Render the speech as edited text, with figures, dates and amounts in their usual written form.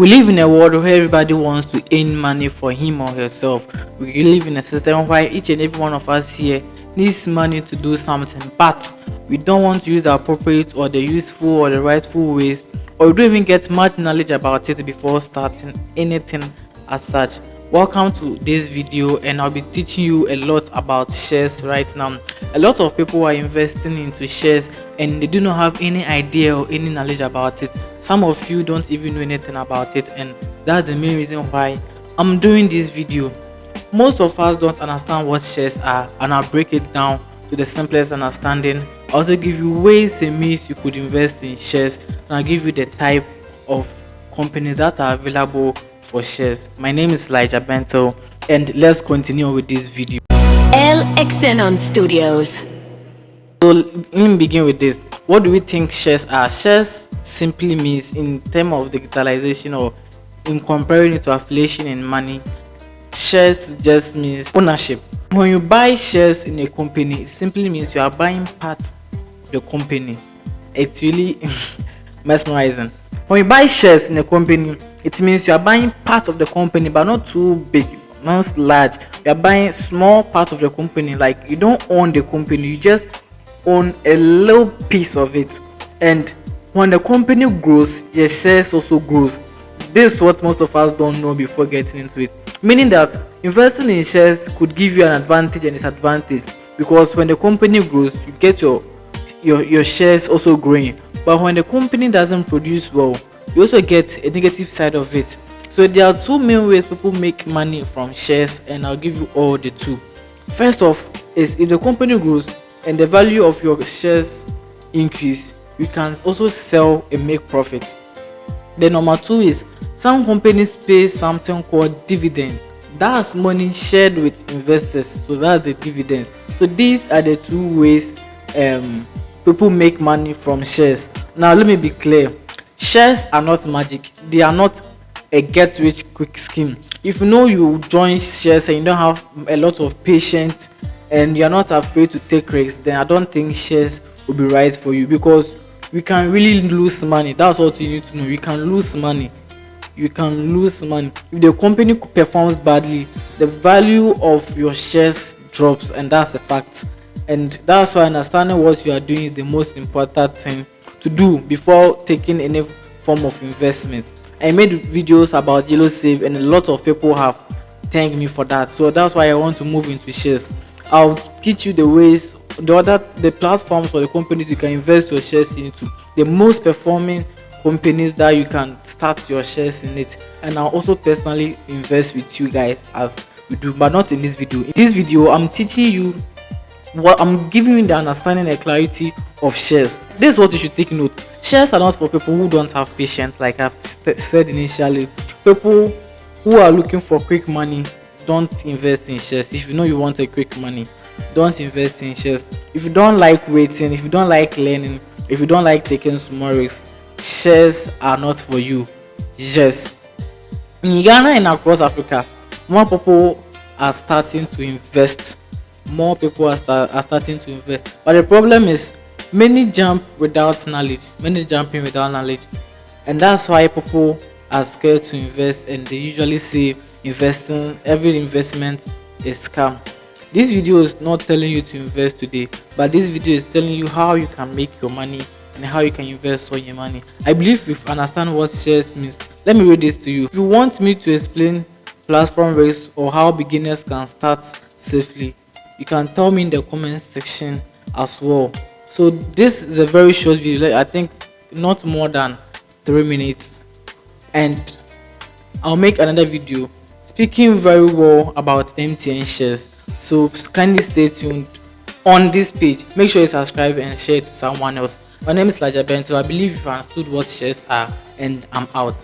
We live in a world where everybody wants to earn money for him or herself. We live in a system where each and every one of us here needs money to do something, but we don't want to use the appropriate or the useful or the rightful ways, or we don't even get much knowledge about it before starting anything as such. Welcome to this video, and I'll be teaching you a lot about shares right now. A lot of people are investing into shares and they do not have any idea or any knowledge about it. Some of you don't even know anything about it, and that's the main reason why I'm doing this video. Most of us don't understand what shares are, and I'll break it down to the simplest understanding. I'll also give you ways and means you could invest in shares, and I'll give you the type of companies that are available for shares. My name is Elijah Bento, and let's continue with this video. El-Xenon Studios. So let me begin with this. What do we think shares are? Shares simply means, in terms of digitalization or in comparing it to affiliation in money, shares just means ownership. When you buy shares in a company, it simply means you are buying part of the company. It's really mesmerizing. When you buy shares in a company, it means you are buying part of the company, but not too big, not large. You are buying small part of the company. Like, you don't own the company, you just own a little piece of it. And when the company grows, your shares also grows. This is what most of us don't know before getting into it. Meaning that investing in shares could give you an advantage and disadvantage, because when the company grows, you get your shares also growing. But when the company doesn't produce well, you also get a negative side of it. So there are two main ways people make money from shares, and I'll give you all the two. First off is, if the company grows and the value of your shares increase, you can also sell and make profit. Then number two is, some companies pay something called dividend. That's money shared with investors, so that's the dividend. So these are the two ways people make money from shares. Now let me be clear, shares are not magic. They are not a get rich quick scheme. If you know you join shares and you don't have a lot of patience and you're not afraid to take risks, then I don't think shares will be right for you, because you can really lose money. That's what you need to know. You can lose money. You can lose money if the company performs badly. The value of your shares drops, and that's a fact. And that's why understanding what you are doing is the most important thing to do before taking any form of investment. I made videos about Yellow Save, and a lot of people have thanked me for that. So that's why I want to move into shares. I'll teach you the ways, the platforms or the companies you can invest your shares into, the most performing companies that you can start your shares in it. And I'll also personally invest with you guys as we do, but not in this video. In this video, I'm teaching you I'm giving you the understanding and clarity of shares. This is what you should take note. Shares are not for people who don't have patience, like I've said initially. People who are looking for quick money, don't invest in shares. If you know you want a quick money, don't invest in shares. If you don't like waiting, if you don't like learning, if you don't like taking small risks, shares are not for you. Yes, in Ghana and across Africa, more people are starting to invest. More people are starting to invest, but the problem is, many jump without knowledge. Many jumping without knowledge, and that's why people are scared to invest, and they usually say every investment is scam. This video is not telling you to invest today, but this video is telling you how you can make your money and how you can invest all your money. I believe you understand what shares means. Let me read this to you. If you want me to explain platform risks or how beginners can start safely, you can tell me in the comment section as well. So this is a very short video, I think not more than 3 minutes, and I'll make another video speaking very well about MTN shares. So kindly stay tuned on this page. Make sure you subscribe and share it to someone else. My name is Elijah Bento. I believe you've understood what shares are, and I'm out.